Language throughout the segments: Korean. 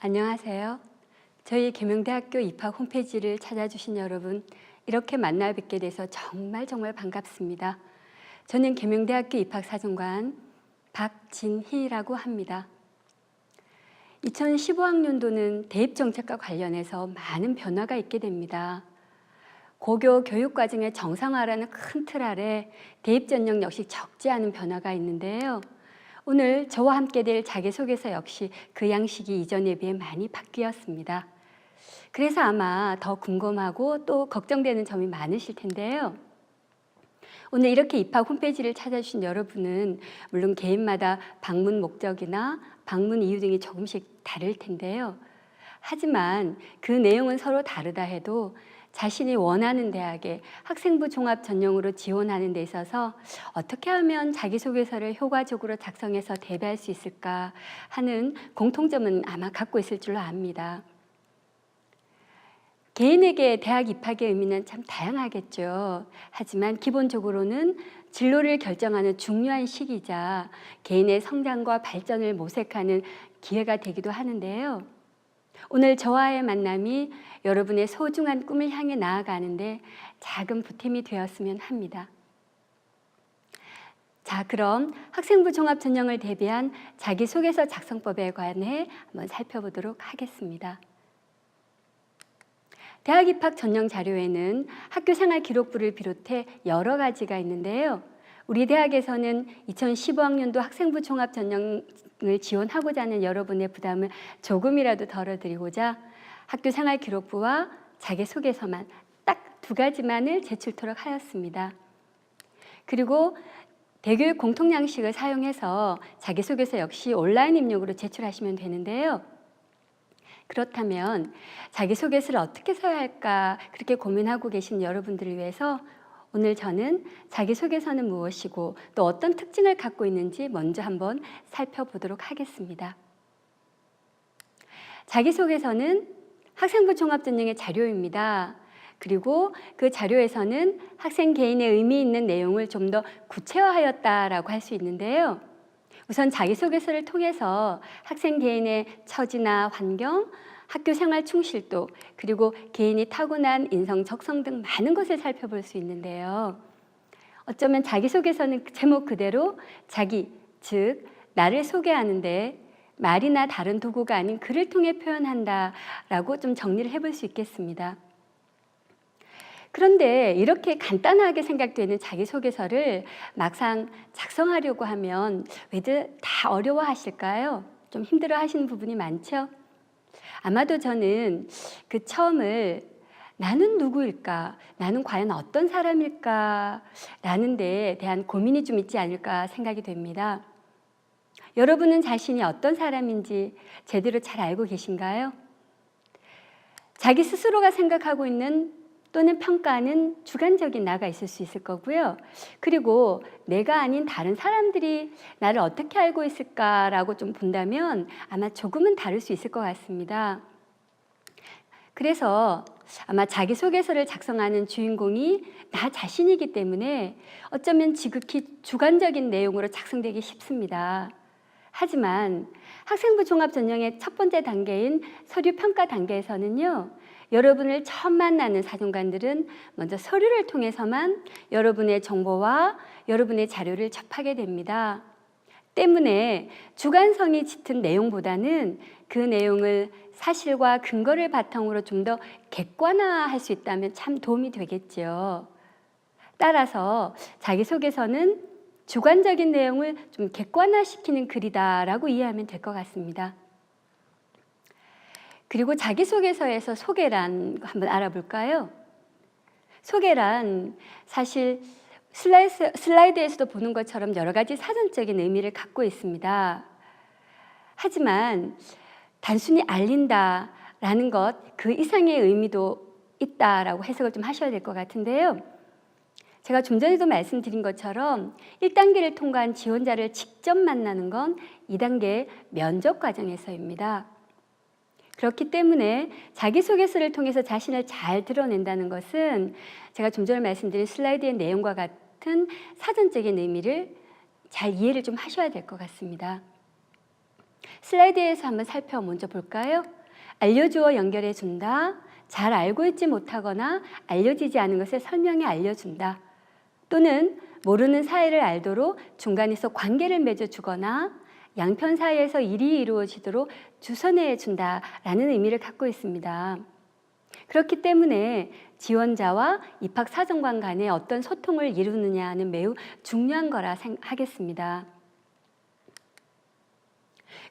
안녕하세요. 저희 계명대학교 입학 홈페이지를 찾아주신 여러분, 이렇게 만나 뵙게 돼서 정말 반갑습니다. 저는 계명대학교 입학사정관 박진희라고 합니다. 2015학년도는 대입정책과 관련해서 많은 변화가 있게 됩니다. 고교 교육과정의 정상화라는 큰 틀 아래 대입 전형 역시 적지 않은 변화가 있는데요. 오늘 저와 함께 될 자기소개서 역시 그 양식이 이전에 비해 많이 바뀌었습니다. 그래서 아마 더 궁금하고 또 걱정되는 점이 많으실 텐데요. 오늘 이렇게 입학 홈페이지를 찾아주신 여러분은 물론 개인마다 방문 목적이나 방문 이유 등이 조금씩 다를 텐데요. 하지만 그 내용은 서로 다르다 해도 자신이 원하는 대학에 학생부 종합 전형으로 지원하는 데 있어서 어떻게 하면 자기소개서를 효과적으로 작성해서 대비할 수 있을까 하는 공통점은 아마 갖고 있을 줄로 압니다. 개인에게 대학 입학의 의미는 참 다양하겠죠. 하지만 기본적으로는 진로를 결정하는 중요한 시기이자 개인의 성장과 발전을 모색하는 기회가 되기도 하는데요. 오늘 저와의 만남이 여러분의 소중한 꿈을 향해 나아가는데 작은 보탬이 되었으면 합니다. 자, 그럼 학생부 종합 전형을 대비한 자기소개서 작성법에 관해 한번 살펴보도록 하겠습니다. 대학 입학 전형 자료에는 학교생활 기록부를 비롯해 여러 가지가 있는데요. 우리 대학에서는 2015학년도 학생부 종합 전형을 지원하고자 하는 여러분의 부담을 조금이라도 덜어드리고자 학교생활 기록부와 자기소개서만 딱 두 가지만을 제출토록 하였습니다. 그리고 대교육 공통양식을 사용해서 자기소개서 역시 온라인 입력으로 제출하시면 되는데요. 그렇다면 자기소개서를 어떻게 써야 할까 그렇게 고민하고 계신 여러분들을 위해서 오늘 저는 자기소개서는 무엇이고 또 어떤 특징을 갖고 있는지 먼저 한번 살펴보도록 하겠습니다. 자기소개서는 학생부 종합전형의 자료입니다. 그리고 그 자료에서는 학생 개인의 의미 있는 내용을 좀 더 구체화하였다라고 할 수 있는데요. 우선 자기소개서를 통해서 학생 개인의 처지나 환경, 학교 생활 충실도, 그리고 개인이 타고난 인성, 적성 등 많은 것을 살펴볼 수 있는데요. 어쩌면 자기소개서는 제목 그대로 자기, 즉 나를 소개하는데 말이나 다른 도구가 아닌 글을 통해 표현한다라고 좀 정리를 해볼 수 있겠습니다. 그런데 이렇게 간단하게 생각되는 자기소개서를 막상 작성하려고 하면 왜들 다 어려워하실까요? 좀 힘들어 하시는 부분이 많죠? 아마도 저는 그 처음을 나는 누구일까? 나는 과연 어떤 사람일까? 라는 데 대한 고민이 좀 있지 않을까 생각이 됩니다. 여러분은 자신이 어떤 사람인지 제대로 잘 알고 계신가요? 자기 스스로가 생각하고 있는 또는 평가하는 주관적인 나가 있을 수 있을 거고요. 그리고 내가 아닌 다른 사람들이 나를 어떻게 알고 있을까라고 좀 본다면 아마 조금은 다를 수 있을 것 같습니다. 그래서 아마 자기소개서를 작성하는 주인공이 나 자신이기 때문에 어쩌면 지극히 주관적인 내용으로 작성되기 쉽습니다. 하지만 학생부 종합 전형의 첫 번째 단계인 서류 평가 단계에서는요. 여러분을 처음 만나는 사정관들은 먼저 서류를 통해서만 여러분의 정보와 여러분의 자료를 접하게 됩니다. 때문에 주관성이 짙은 내용보다는 그 내용을 사실과 근거를 바탕으로 좀 더 객관화할 수 있다면 참 도움이 되겠죠. 따라서 자기소개서는 주관적인 내용을 좀 객관화시키는 글이다라고 이해하면 될 것 같습니다. 그리고 자기소개서에서 소개란 한번 알아볼까요? 소개란 사실 슬라이드에서도 보는 것처럼 여러 가지 사전적인 의미를 갖고 있습니다. 하지만 단순히 알린다라는 것, 그 이상의 의미도 있다라고 해석을 좀 하셔야 될 것 같은데요. 제가 좀 전에도 말씀드린 것처럼 1단계를 통과한 지원자를 직접 만나는 건 2단계 면접 과정에서입니다. 그렇기 때문에 자기소개서를 통해서 자신을 잘 드러낸다는 것은 제가 좀 전에 말씀드린 슬라이드의 내용과 같은 사전적인 의미를 잘 이해를 좀 하셔야 될 것 같습니다. 슬라이드에서 한번 먼저 볼까요? 알려주어 연결해 준다. 잘 알고 있지 못하거나 알려지지 않은 것을 설명해 알려준다. 또는 모르는 사이를 알도록 중간에서 관계를 맺어주거나 양편 사이에서 일이 이루어지도록 주선해 준다라는 의미를 갖고 있습니다. 그렇기 때문에 지원자와 입학사정관 간에 어떤 소통을 이루느냐는 매우 중요한 거라 하겠습니다.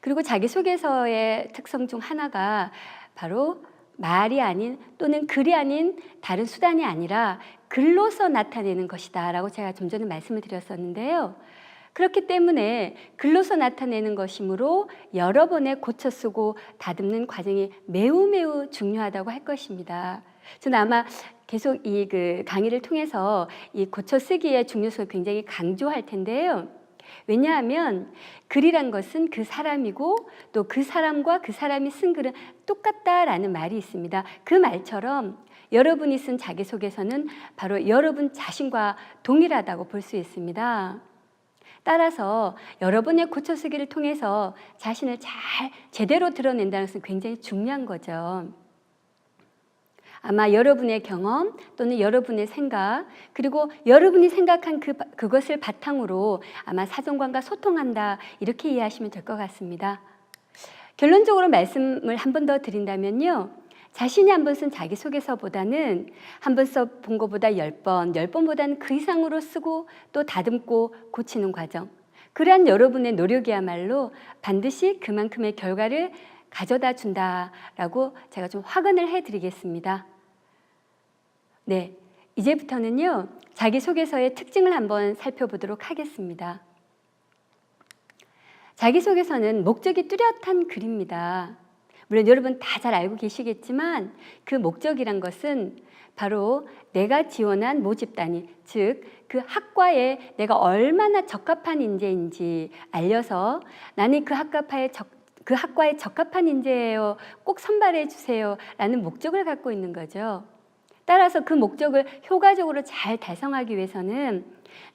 그리고 자기소개서의 특성 중 하나가 바로 말이 아닌 또는 글이 아닌 다른 수단이 아니라 글로서 나타내는 것이다 라고 제가 좀 전에 말씀을 드렸었는데요. 그렇기 때문에 글로서 나타내는 것이므로 여러 번에 고쳐 쓰고 다듬는 과정이 매우 중요하다고 할 것입니다. 저는 아마 계속 이 강의를 통해서 이 고쳐 쓰기의 중요성을 굉장히 강조할 텐데요. 왜냐하면 글이란 것은 그 사람이고 또 그 사람과 그 사람이 쓴 글은 똑같다라는 말이 있습니다. 그 말처럼 여러분이 쓴 자기소개서는 바로 여러분 자신과 동일하다고 볼 수 있습니다. 따라서 여러분의 고쳐쓰기를 통해서 자신을 잘 제대로 드러낸다는 것은 굉장히 중요한 거죠. 아마 여러분의 경험 또는 여러분의 생각 그리고 여러분이 생각한 그것을 바탕으로 아마 사정관과 소통한다 이렇게 이해하시면 될 것 같습니다. 결론적으로 말씀을 한 번 더 드린다면요. 자신이 한 번 쓴 자기소개서보다는 한 번 써본 것보다 10번, 10번보다는 그 이상으로 쓰고 또 다듬고 고치는 과정. 그러한 여러분의 노력이야말로 반드시 그만큼의 결과를 가져다 준다라고 제가 좀 확언을 해드리겠습니다. 네, 이제부터는요. 자기소개서의 특징을 한번 살펴보도록 하겠습니다. 자기소개서는 목적이 뚜렷한 글입니다. 물론 여러분 다 잘 알고 계시겠지만 그 목적이란 것은 바로 내가 지원한 모집단위, 즉 그 학과에 내가 얼마나 적합한 인재인지 알려서 나는 그 학과에 적합한 인재예요. 꼭 선발해 주세요. 라는 목적을 갖고 있는 거죠. 따라서 그 목적을 효과적으로 잘 달성하기 위해서는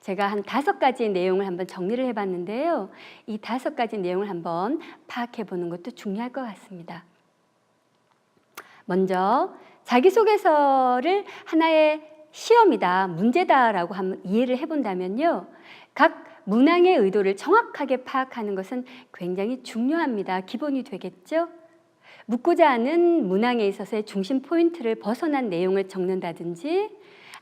제가 한 5가지의 내용을 한번 정리를 해봤는데요. 이 5가지 내용을 한번 파악해 보는 것도 중요할 것 같습니다. 먼저 자기소개서를 하나의 시험이다, 문제다라고 한번 이해를 해본다면요. 각 문항의 의도를 정확하게 파악하는 것은 굉장히 중요합니다. 기본이 되겠죠? 묻고자 하는 문항에 있어서의 중심 포인트를 벗어난 내용을 적는다든지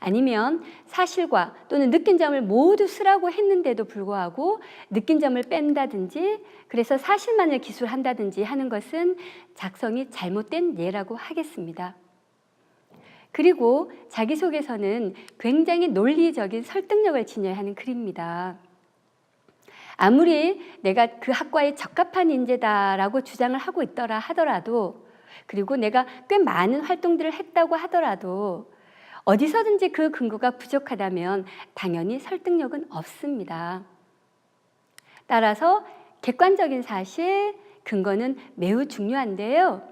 아니면 사실과 또는 느낀 점을 모두 쓰라고 했는데도 불구하고 느낀 점을 뺀다든지 그래서 사실만을 기술한다든지 하는 것은 작성이 잘못된 예라고 하겠습니다. 그리고 자기소개서는 굉장히 논리적인 설득력을 지녀야 하는 글입니다. 아무리 내가 그 학과에 적합한 인재다라고 주장을 하고 있더라 하더라도 그리고 내가 꽤 많은 활동들을 했다고 하더라도 어디서든지 그 근거가 부족하다면 당연히 설득력은 없습니다. 따라서 객관적인 사실, 근거는 매우 중요한데요.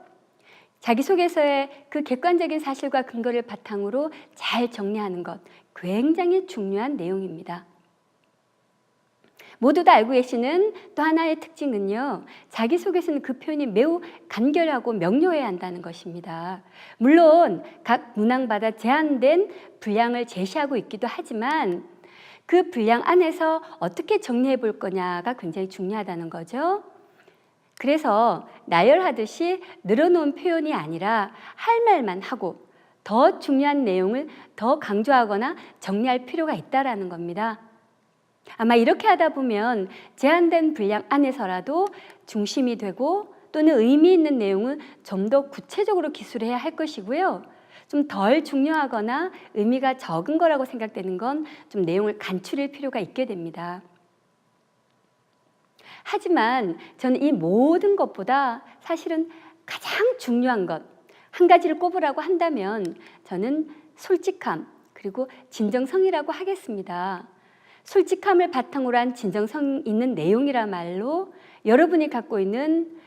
자기소개서의 그 객관적인 사실과 근거를 바탕으로 잘 정리하는 것 굉장히 중요한 내용입니다. 모두 다 알고 계시는 또 하나의 특징은요. 자기소개서는 그 표현이 매우 간결하고 명료해야 한다는 것입니다. 물론 각 문항마다 제한된 분량을 제시하고 있기도 하지만 그 분량 안에서 어떻게 정리해 볼 거냐가 굉장히 중요하다는 거죠. 그래서 나열하듯이 늘어놓은 표현이 아니라 할 말만 하고 더 중요한 내용을 더 강조하거나 정리할 필요가 있다는 겁니다. 아마 이렇게 하다 보면 제한된 분량 안에서라도 중심이 되고 또는 의미 있는 내용은 좀 더 구체적으로 기술해야 할 것이고요. 좀 덜 중요하거나 의미가 적은 거라고 생각되는 건 좀 내용을 간추릴 필요가 있게 됩니다. 하지만 저는 이 모든 것보다 사실은 가장 중요한 것, 한 가지를 꼽으라고 한다면 저는 솔직함 그리고 진정성이라고 하겠습니다. 솔직함을 바탕으로 한 진정성 있는 내용이라말로 여러분이 갖고 있는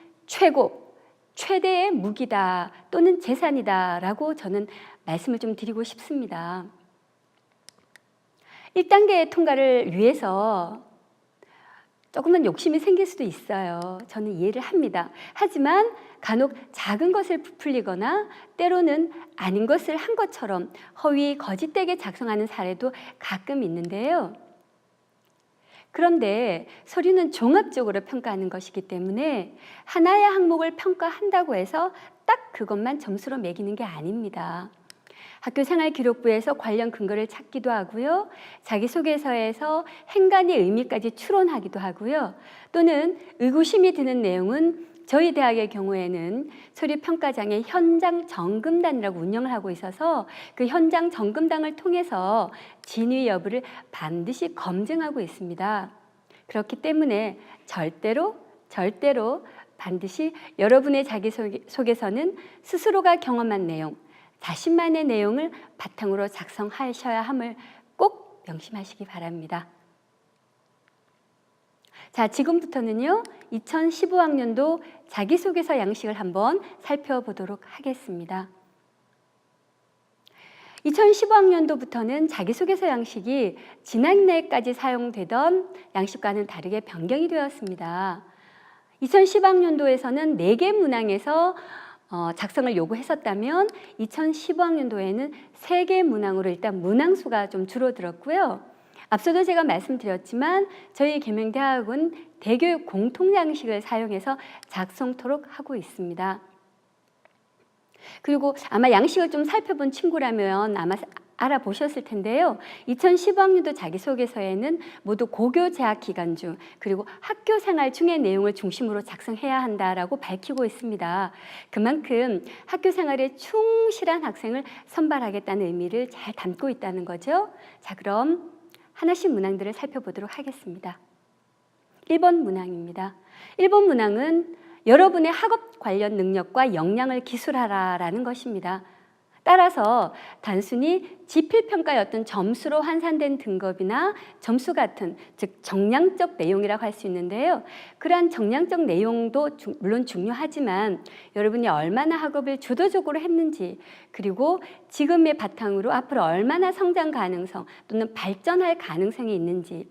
최대의 무기다 또는 재산이다 라고 저는 말씀을 좀 드리고 싶습니다. 1단계 통과를 위해서 조금은 욕심이 생길 수도 있어요. 저는 이해를 합니다. 하지만 간혹 작은 것을 부풀리거나 때로는 아닌 것을 한 것처럼 허위 거짓되게 작성하는 사례도 가끔 있는데요. 그런데 서류는 종합적으로 평가하는 것이기 때문에 하나의 항목을 평가한다고 해서 딱 그것만 점수로 매기는 게 아닙니다. 학교생활기록부에서 관련 근거를 찾기도 하고요. 자기소개서에서 행간의 의미까지 추론하기도 하고요. 또는 의구심이 드는 내용은 저희 대학의 경우에는 서류평가장의 현장 점검단이라고 운영을 하고 있어서 그 현장 점검단을 통해서 진위 여부를 반드시 검증하고 있습니다. 그렇기 때문에 절대로 반드시 여러분의 자기소개서는 스스로가 경험한 내용, 자신만의 내용을 바탕으로 작성하셔야 함을 꼭 명심하시기 바랍니다. 자, 지금부터는요, 2015학년도 자기소개서 양식을 한번 살펴보도록 하겠습니다. 2015학년도부터는 자기소개서 양식이 지난해까지 사용되던 양식과는 다르게 변경이 되었습니다. 2010학년도에서는 4개 문항에서 작성을 요구했었다면 2015학년도에는 3개 문항으로 일단 문항수가 좀 줄어들었고요. 앞서도 제가 말씀드렸지만 저희 계명대학은 대교육 공통양식을 사용해서 작성토록 하고 있습니다. 그리고 아마 양식을 좀 살펴본 친구라면 아마 알아보셨을 텐데요. 2015학년도 자기소개서에는 모두 고교 재학 기간 중 그리고 학교 생활 중의 내용을 중심으로 작성해야 한다라고 밝히고 있습니다. 그만큼 학교 생활에 충실한 학생을 선발하겠다는 의미를 잘 담고 있다는 거죠. 자, 그럼 하나씩 문항들을 살펴보도록 하겠습니다. 1번 문항입니다. 1번 문항은 여러분의 학업 관련 능력과 역량을 기술하라라는 것입니다. 따라서 단순히 지필평가였던 점수로 환산된 등급이나 점수 같은 즉 정량적 내용이라고 할 수 있는데요. 그러한 정량적 내용도 물론 중요하지만 여러분이 얼마나 학업을 주도적으로 했는지 그리고 지금의 바탕으로 앞으로 얼마나 성장 가능성 또는 발전할 가능성이 있는지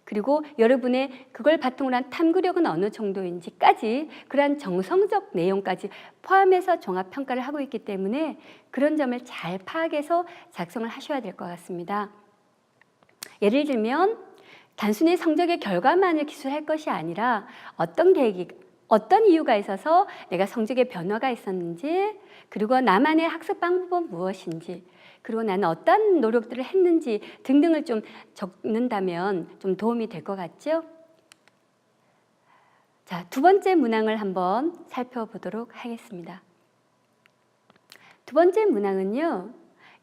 그리고 여러분의 그걸 바탕으로 한 탐구력은 어느 정도인지까지 그러한 정성적 내용까지 포함해서 종합평가를 하고 있기 때문에 그런 점을 잘 파악해서 작성을 하셔야 될 것 같습니다. 예를 들면 단순히 성적의 결과만을 기술할 것이 아니라 어떤 계기, 어떤 이유가 있어서 내가 성적에 변화가 있었는지 그리고 나만의 학습 방법은 무엇인지 그리고 나는 어떤 노력들을 했는지 등등을 좀 적는다면 좀 도움이 될 것 같죠? 자, 두 번째 문항을 한번 살펴보도록 하겠습니다. 두 번째 문항은요.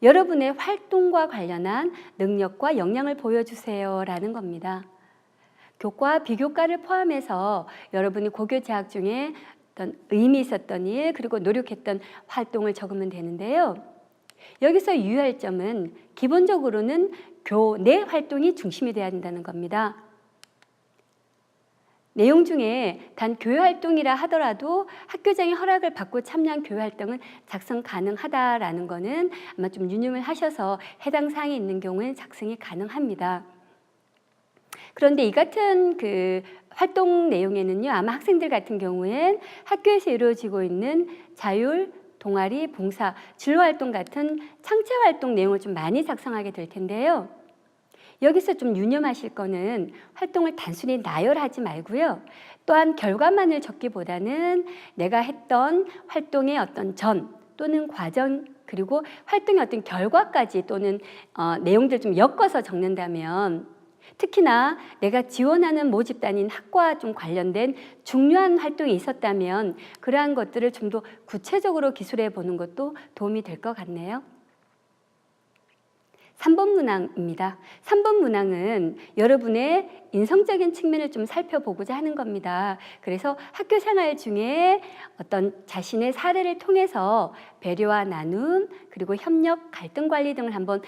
여러분의 활동과 관련한 능력과 역량을 보여주세요 라는 겁니다. 교과, 비교과를 포함해서 여러분이 고교 재학 중에 어떤 의미 있었던 일 그리고 노력했던 활동을 적으면 되는데요. 여기서 유의할 점은 기본적으로는 교내 활동이 중심이 돼야 된다는 겁니다. 내용 중에 단 교회 활동이라 하더라도 학교장의 허락을 받고 참여한 교회 활동은 작성 가능하다라는 거는 아마 좀 유념을 하셔서 해당 사항이 있는 경우에는 작성이 가능합니다. 그런데 이 같은 그 활동 내용에는요, 아마 학생들 같은 경우엔 학교에서 이루어지고 있는 자율, 동아리, 봉사, 진로활동 같은 창체활동 내용을 좀 많이 작성하게 될 텐데요. 여기서 좀 유념하실 거는 활동을 단순히 나열하지 말고요. 또한 결과만을 적기보다는 내가 했던 활동의 어떤 전 또는 과정 그리고 활동의 어떤 결과까지 또는 내용들 좀 엮어서 적는다면 특히나 내가 지원하는 모집단인 학과와 좀 관련된 중요한 활동이 있었다면 그러한 것들을 좀 더 구체적으로 기술해 보는 것도 도움이 될 것 같네요. 3번 문항입니다. 3번 문항은 여러분의 인성적인 측면을 좀 살펴보고자 하는 겁니다. 그래서 학교 생활 중에 어떤 자신의 사례를 통해서 배려와 나눔, 그리고 협력, 갈등 관리 등을 한번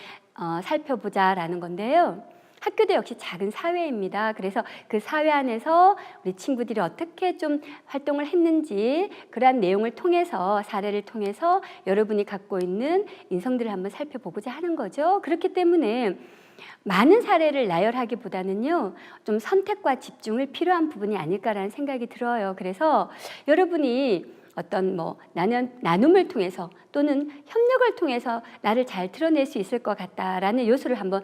살펴보자라는 건데요. 학교도 역시 작은 사회입니다. 그래서 그 사회 안에서 우리 친구들이 어떻게 좀 활동을 했는지 그러한 내용을 통해서 사례를 통해서 여러분이 갖고 있는 인성들을 한번 살펴보고자 하는 거죠. 그렇기 때문에 많은 사례를 나열하기보다는요, 좀 선택과 집중을 필요한 부분이 아닐까라는 생각이 들어요. 그래서 여러분이 어떤 나는 나눔을 통해서 또는 협력을 통해서 나를 잘 드러낼 수 있을 것 같다라는 요소를 한번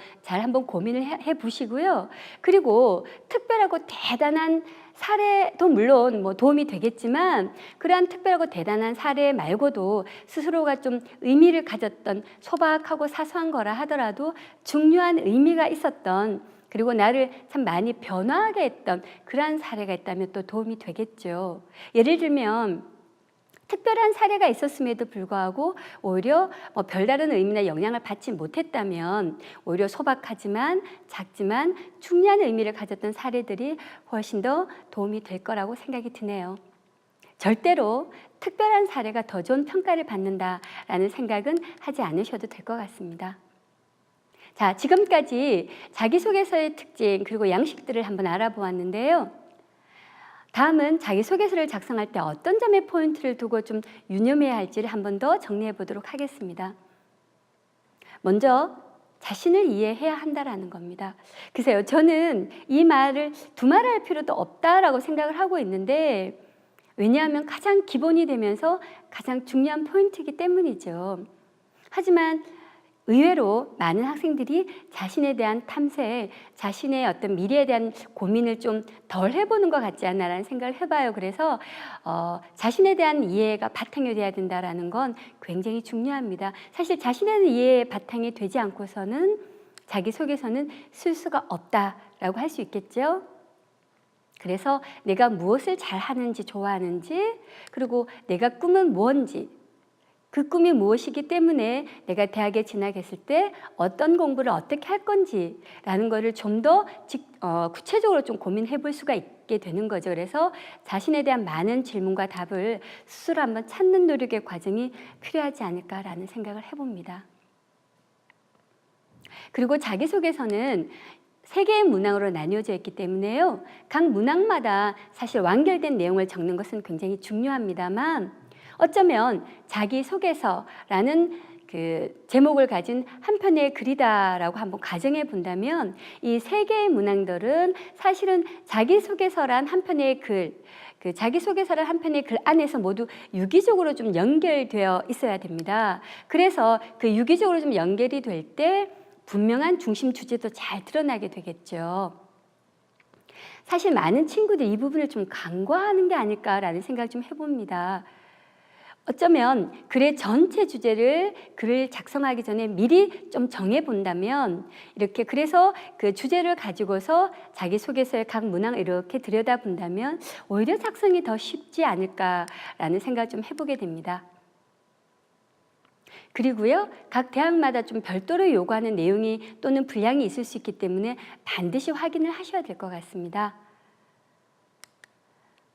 고민을 해 보시고요. 그리고 특별하고 대단한 사례도 물론 도움이 되겠지만 그러한 특별하고 대단한 사례 말고도 스스로가 좀 의미를 가졌던 소박하고 사소한 거라 하더라도 중요한 의미가 있었던 그리고 나를 참 많이 변화하게 했던 그러한 사례가 있다면 또 도움이 되겠죠. 예를 들면 특별한 사례가 있었음에도 불구하고 오히려 별다른 의미나 영향을 받지 못했다면 오히려 소박하지만 작지만 중요한 의미를 가졌던 사례들이 훨씬 더 도움이 될 거라고 생각이 드네요. 절대로 특별한 사례가 더 좋은 평가를 받는다라는 생각은 하지 않으셔도 될 것 같습니다. 자, 지금까지 자기소개서의 특징 그리고 양식들을 한번 알아보았는데요. 다음은 자기소개서를 작성할 때 어떤 점에 포인트를 두고 좀 유념해야 할지를 한 번 더 정리해 보도록 하겠습니다. 먼저 자신을 이해해야 한다라는 겁니다. 글쎄요, 저는 이 말을 두말할 필요도 없다라고 생각을 하고 있는데 왜냐하면 가장 기본이 되면서 가장 중요한 포인트이기 때문이죠. 하지만 의외로 많은 학생들이 자신에 대한 탐색, 자신의 어떤 미래에 대한 고민을 좀 덜 해보는 것 같지 않나라는 생각을 해봐요. 그래서 자신에 대한 이해가 바탕이 돼야 된다라는 건 굉장히 중요합니다. 사실 자신에 대한 이해의 바탕이 되지 않고서는 자기소개서는 쓸 수가 없다라고 할 수 있겠죠. 그래서 내가 무엇을 잘하는지 좋아하는지 그리고 내가 꿈은 무엇인지 그 꿈이 무엇이기 때문에 내가 대학에 진학했을 때 어떤 공부를 어떻게 할 건지라는 거를 좀 더 구체적으로 좀 고민해 볼 수가 있게 되는 거죠. 그래서 자신에 대한 많은 질문과 답을 스스로 한번 찾는 노력의 과정이 필요하지 않을까라는 생각을 해봅니다. 그리고 자기소개서는 세 개의 문항으로 나뉘어져 있기 때문에요. 각 문항마다 사실 완결된 내용을 적는 것은 굉장히 중요합니다만 어쩌면 자기소개서라는 그 제목을 가진 한 편의 글이다라고 한번 가정해 본다면 이 세 개의 문항들은 사실은 자기소개서란 한 편의 글, 그 자기소개서란 한 편의 글 안에서 모두 유기적으로 좀 연결되어 있어야 됩니다. 그래서 그 유기적으로 좀 연결이 될 때 분명한 중심 주제도 잘 드러나게 되겠죠. 사실 많은 친구들이 이 부분을 좀 간과하는 게 아닐까라는 생각 좀 해봅니다. 어쩌면 글의 전체 주제를 글을 작성하기 전에 미리 좀 정해본다면 이렇게 그래서 그 주제를 가지고서 자기소개서의 각 문항을 이렇게 들여다본다면 오히려 작성이 더 쉽지 않을까라는 생각을 좀 해보게 됩니다. 그리고요, 각 대학마다 좀 별도로 요구하는 내용이 또는 분량이 있을 수 있기 때문에 반드시 확인을 하셔야 될 것 같습니다.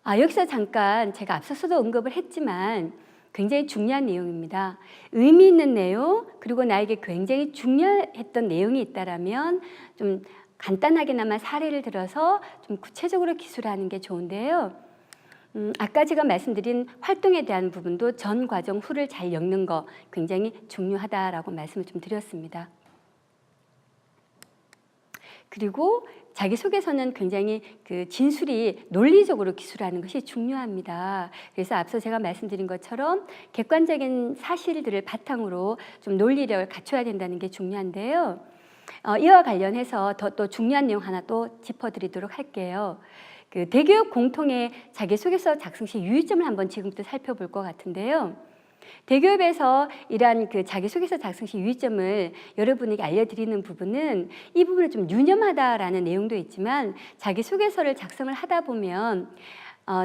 여기서 잠깐 제가 앞서서도 언급을 했지만 굉장히 중요한 내용입니다. 의미 있는 내용 그리고 나에게 굉장히 중요했던 내용이 있다라면 좀 간단하게나마 사례를 들어서 좀 구체적으로 기술하는 게 좋은데요. 아까 제가 말씀드린 활동에 대한 부분도 전 과정 후를 잘 엮는 거 굉장히 중요하다라고 말씀을 좀 드렸습니다. 그리고 자기소개서는 굉장히 그 진술이 논리적으로 기술하는 것이 중요합니다. 그래서 앞서 제가 말씀드린 것처럼 객관적인 사실들을 바탕으로 좀 논리력을 갖춰야 된다는 게 중요한데요. 이와 관련해서 또 중요한 내용 하나 또 짚어드리도록 할게요. 그 대교육 공통의 자기소개서 작성 시 유의점을 한번 지금부터 살펴볼 것 같은데요. 대교육에서 이러한 그 자기소개서 작성 시 유의점을 여러분에게 알려드리는 부분은 이 부분을 좀 유념하다라는 내용도 있지만 자기소개서를 작성을 하다 보면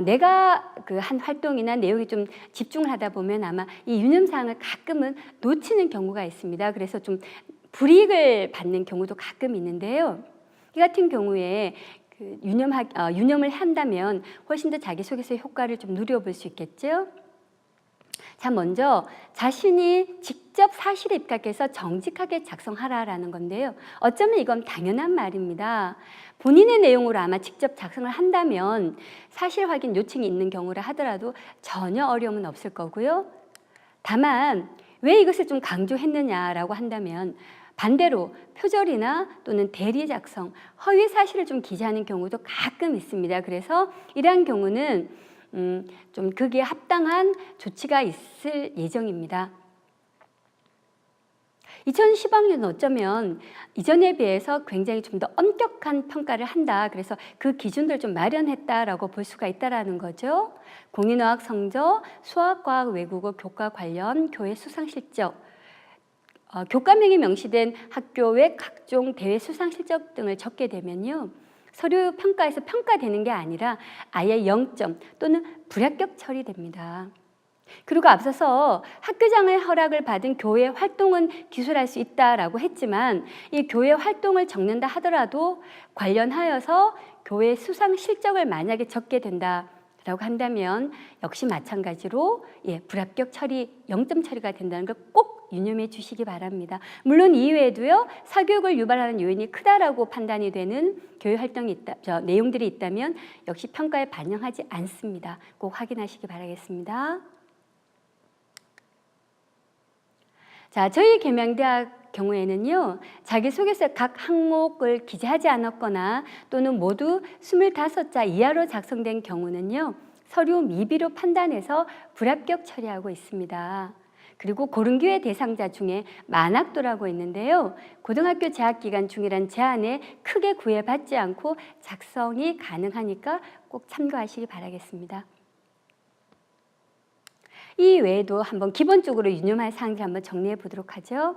내가 그 한 활동이나 내용에 좀 집중을 하다 보면 아마 이 유념사항을 가끔은 놓치는 경우가 있습니다. 그래서 좀 불이익을 받는 경우도 가끔 있는데요. 이 같은 경우에 그 유념을 한다면 훨씬 더 자기소개서의 효과를 좀 누려볼 수 있겠죠. 자, 먼저 자신이 직접 사실에 입각해서 정직하게 작성하라라는 건데요. 어쩌면 이건 당연한 말입니다. 본인의 내용으로 아마 직접 작성을 한다면 사실 확인 요청이 있는 경우라 하더라도 전혀 어려움은 없을 거고요. 다만 왜 이것을 좀 강조했느냐라고 한다면 반대로 표절이나 또는 대리 작성, 허위 사실을 좀 기재하는 경우도 가끔 있습니다. 그래서 이러한 경우는 좀 거기에 합당한 조치가 있을 예정입니다. 2015학년은 어쩌면 이전에 비해서 굉장히 좀 더 엄격한 평가를 한다. 그래서 그 기준들 좀 마련했다라고 볼 수가 있다라는 거죠. 공인어학 성적, 수학과학, 외국어, 교과 관련 교회 수상 실적, 교과명이 명시된 학교의 각종 대회 수상 실적 등을 적게 되면요. 서류 평가에서 평가되는 게 아니라 아예 0점 또는 불합격 처리됩니다. 그리고 앞서서 학교장의 허락을 받은 교회 활동은 기술할 수 있다라고 했지만 이 교회 활동을 적는다 하더라도 관련하여서 교회 수상 실적을 만약에 적게 된다라고 한다면 역시 마찬가지로 불합격 처리, 0점 처리가 된다는 걸 꼭 유념해 주시기 바랍니다. 물론 이외에도요, 사교육을 유발하는 요인이 크다라고 판단이 되는 교회 활동이 내용들이 있다면 역시 평가에 반영하지 않습니다. 꼭 확인하시기 바라겠습니다. 자, 저희 계명대학 경우에는요, 자기소개서 각 항목을 기재하지 않았거나 또는 모두 25자 이하로 작성된 경우는요, 서류 미비로 판단해서 불합격 처리하고 있습니다. 그리고 고른교회 대상자 중에 만학도라고 있는데요, 고등학교 재학기간 중이란 제한에 크게 구애받지 않고 작성이 가능하니까 꼭 참고하시기 바라겠습니다. 이 외에도 한번 기본적으로 유념할 사항들 한번 정리해 보도록 하죠.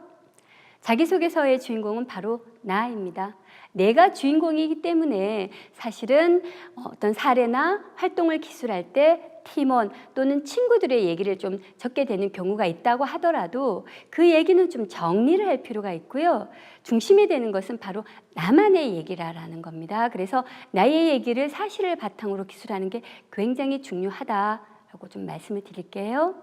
자기소개서의 주인공은 바로 나입니다. 내가 주인공이기 때문에 사실은 어떤 사례나 활동을 기술할 때 팀원 또는 친구들의 얘기를 좀 적게 되는 경우가 있다고 하더라도 그 얘기는 좀 정리를 할 필요가 있고요. 중심이 되는 것은 바로 나만의 얘기라는 겁니다. 그래서 나의 얘기를 사실을 바탕으로 기술하는 게 굉장히 중요하다라고 좀 말씀을 드릴게요.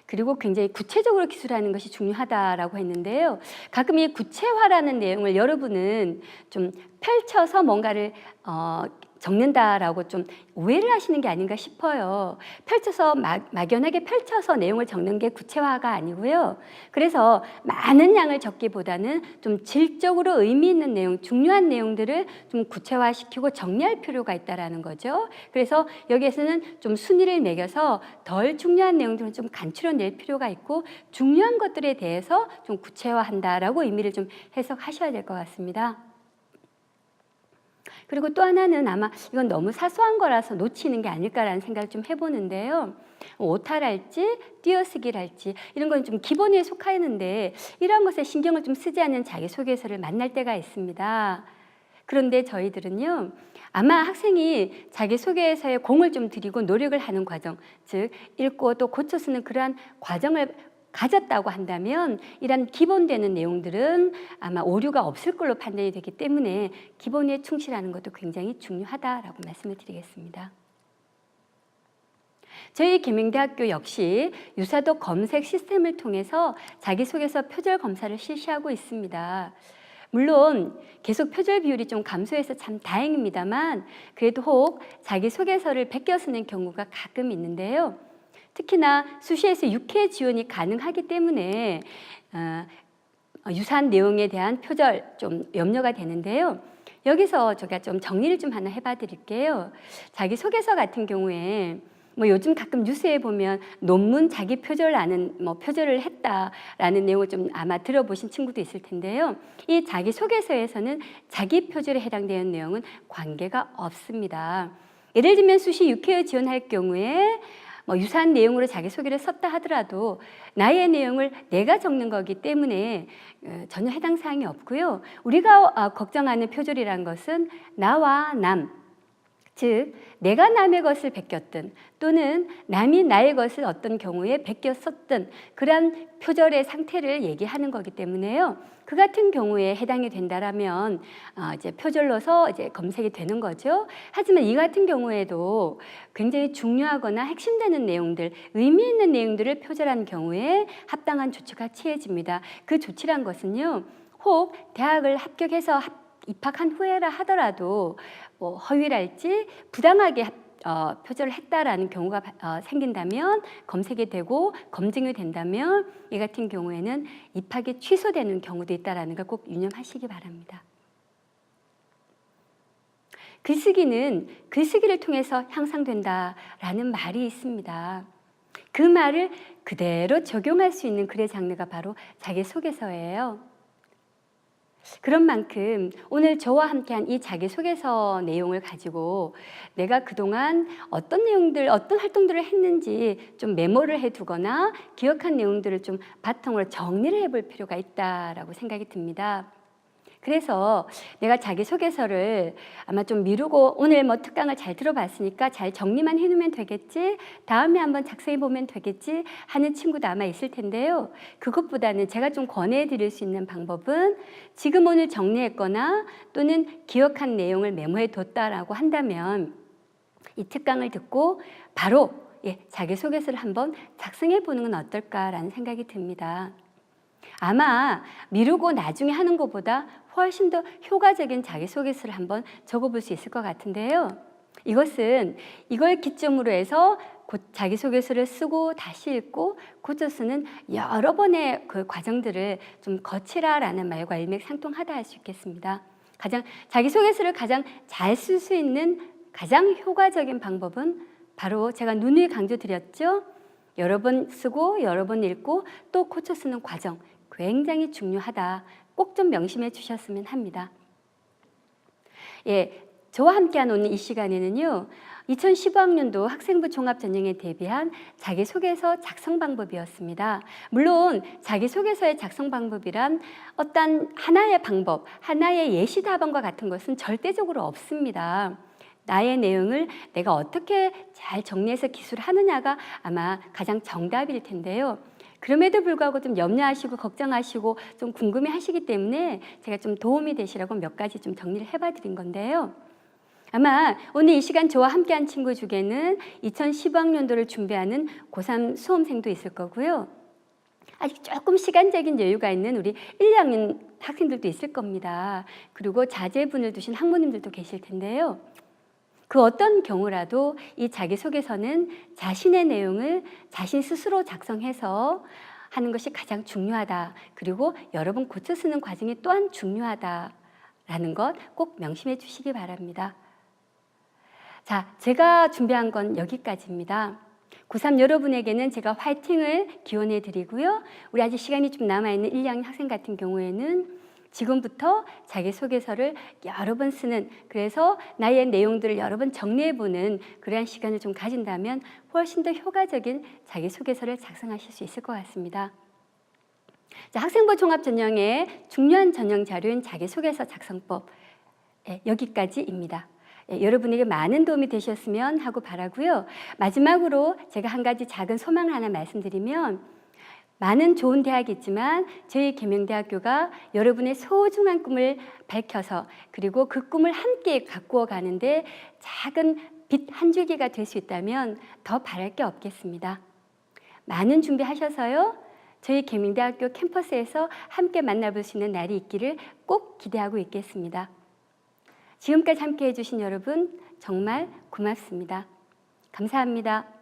그리고 굉장히 구체적으로 기술하는 것이 중요하다라고 했는데요. 가끔 이 구체화라는 내용을 여러분은 좀 펼쳐서 뭔가를 적는다라고 좀 오해를 하시는 게 아닌가 싶어요. 펼쳐서 막연하게 펼쳐서 내용을 적는 게 구체화가 아니고요. 그래서 많은 양을 적기보다는 좀 질적으로 의미 있는 내용, 중요한 내용들을 좀 구체화시키고 정리할 필요가 있다라는 거죠. 그래서 여기에서는 좀 순위를 매겨서 덜 중요한 내용들은 좀 간추려낼 필요가 있고 중요한 것들에 대해서 좀 구체화한다라고 의미를 좀 해석하셔야 될 것 같습니다. 그리고 또 하나는 아마 이건 너무 사소한 거라서 놓치는 게 아닐까라는 생각을 좀 해보는데요. 오탈할지 띄어쓰기랄지 이런 건 좀 기본에 속하는데 이런 것에 신경을 좀 쓰지 않는 자기소개서를 만날 때가 있습니다. 그런데 저희들은요, 아마 학생이 자기소개서에 공을 좀 들이고 노력을 하는 과정, 즉 읽고 또 고쳐 쓰는 그러한 과정을 가졌다고 한다면 이런 기본되는 내용들은 아마 오류가 없을 걸로 판단이 되기 때문에 기본에 충실하는 것도 굉장히 중요하다라고 말씀을 드리겠습니다. 저희 계명대학교 역시 유사도 검색 시스템을 통해서 자기소개서 표절 검사를 실시하고 있습니다. 물론 계속 표절 비율이 좀 감소해서 참 다행입니다만 그래도 혹 자기소개서를 베껴 쓰는 경우가 가끔 있는데요. 특히나 수시에서 6회 지원이 가능하기 때문에 유사한 내용에 대한 표절 좀 염려가 되는데요. 여기서 제가 좀 정리를 좀 하나 해봐 드릴게요. 자기소개서 같은 경우에 요즘 가끔 뉴스에 보면 논문 자기 표절하는 표절을 했다라는 내용을 좀 아마 들어보신 친구도 있을 텐데요. 이 자기소개서에서는 자기 표절에 해당되는 내용은 관계가 없습니다. 예를 들면 수시 6회 지원할 경우에 유사한 내용으로 자기소개를 썼다 하더라도 나의 내용을 내가 적는 거기 때문에 전혀 해당 사항이 없고요. 우리가 걱정하는 표절이란 것은 나와 남, 즉 내가 남의 것을 베꼈든 또는 남이 나의 것을 어떤 경우에 베껴 썼든 그런 표절의 상태를 얘기하는 거기 때문에요. 그 같은 경우에 해당이 된다라면 이제 표절로서 이제 검색이 되는 거죠. 하지만 이 같은 경우에도 굉장히 중요하거나 핵심되는 내용들, 의미 있는 내용들을 표절한 경우에 합당한 조치가 취해집니다. 그 조치란 것은요, 혹 대학을 합격해서 입학한 후에라 하더라도 허위랄지 부당하게 표절을 했다라는 경우가 생긴다면 검색이 되고 검증이 된다면 이 같은 경우에는 입학이 취소되는 경우도 있다라는 걸 꼭 유념하시기 바랍니다. 글쓰기는 글쓰기를 통해서 향상된다라는 말이 있습니다. 그 말을 그대로 적용할 수 있는 글의 장르가 바로 자기소개서예요. 그런 만큼 오늘 저와 함께한 이 자기소개서 내용을 가지고 내가 그동안 어떤 내용들, 어떤 활동들을 했는지 좀 메모를 해두거나 기억한 내용들을 좀 바탕으로 정리를 해볼 필요가 있다라고 생각이 듭니다. 그래서 내가 자기소개서를 아마 좀 미루고 오늘 뭐 특강을 잘 들어봤으니까 잘 정리만 해놓으면 되겠지, 다음에 한번 작성해 보면 되겠지 하는 친구도 아마 있을 텐데요. 그것보다는 제가 좀 권해드릴 수 있는 방법은 지금 오늘 정리했거나 또는 기억한 내용을 메모해 뒀다라고 한다면 이 특강을 듣고 바로 자기소개서를 한번 작성해 보는 건 어떨까라는 생각이 듭니다. 아마 미루고 나중에 하는 것보다 훨씬 더 효과적인 자기소개서를 한번 적어볼 수 있을 것 같은데요. 이것은 이걸 기점으로 해서 자기소개서를 쓰고 다시 읽고 고쳐 쓰는 여러 번의 그 과정들을 좀 거치라라는 말과 일맥상통하다 할 수 있겠습니다. 자기소개서를 가장 잘 쓸 수 있는 가장 효과적인 방법은 바로 제가 누누이 강조드렸죠. 여러 번 쓰고 여러 번 읽고 또 고쳐 쓰는 과정, 굉장히 중요하다. 꼭 좀 명심해 주셨으면 합니다. 저와 함께한 오늘 이 시간에는요, 2015학년도 학생부 종합전형에 대비한 자기소개서 작성 방법이었습니다. 물론 자기소개서의 작성 방법이란 어떤 하나의 방법, 하나의 예시 답안과 같은 것은 절대적으로 없습니다. 나의 내용을 내가 어떻게 잘 정리해서 기술하느냐가 아마 가장 정답일 텐데요. 그럼에도 불구하고 좀 염려하시고 걱정하시고 좀 궁금해 하시기 때문에 제가 좀 도움이 되시라고 몇 가지 좀 정리를 해봐 드린 건데요. 아마 오늘 이 시간 저와 함께한 친구 중에는 2015학년도를 준비하는 고3 수험생도 있을 거고요. 아직 조금 시간적인 여유가 있는 우리 1, 2학년 학생들도 있을 겁니다. 그리고 자제분을 두신 학부모님들도 계실 텐데요. 그 어떤 경우라도 이 자기소개서는 자신의 내용을 자신 스스로 작성해서 하는 것이 가장 중요하다. 그리고 여러 번 고쳐 쓰는 과정이 또한 중요하다라는 것 꼭 명심해 주시기 바랍니다. 자, 제가 준비한 건 여기까지입니다. 고3 여러분에게는 제가 화이팅을 기원해 드리고요. 우리 아직 시간이 좀 남아있는 1, 2학년 학생 같은 경우에는 지금부터 자기소개서를 여러 번 쓰는, 그래서 나의 내용들을 여러 번 정리해보는 그러한 시간을 좀 가진다면 훨씬 더 효과적인 자기소개서를 작성하실 수 있을 것 같습니다. 자, 학생부 종합전형의 중요한 전형 자료인 자기소개서 작성법, 여기까지입니다. 여러분에게 많은 도움이 되셨으면 하고 바라고요. 마지막으로 제가 한 가지 작은 소망을 하나 말씀드리면, 많은 좋은 대학이 있지만 저희 계명대학교가 여러분의 소중한 꿈을 밝혀서 그리고 그 꿈을 함께 가꾸어 가는데 작은 빛 한 줄기가 될 수 있다면 더 바랄 게 없겠습니다. 많은 준비하셔서요, 저희 계명대학교 캠퍼스에서 함께 만나볼 수 있는 날이 있기를 꼭 기대하고 있겠습니다. 지금까지 함께 해주신 여러분 정말 고맙습니다. 감사합니다.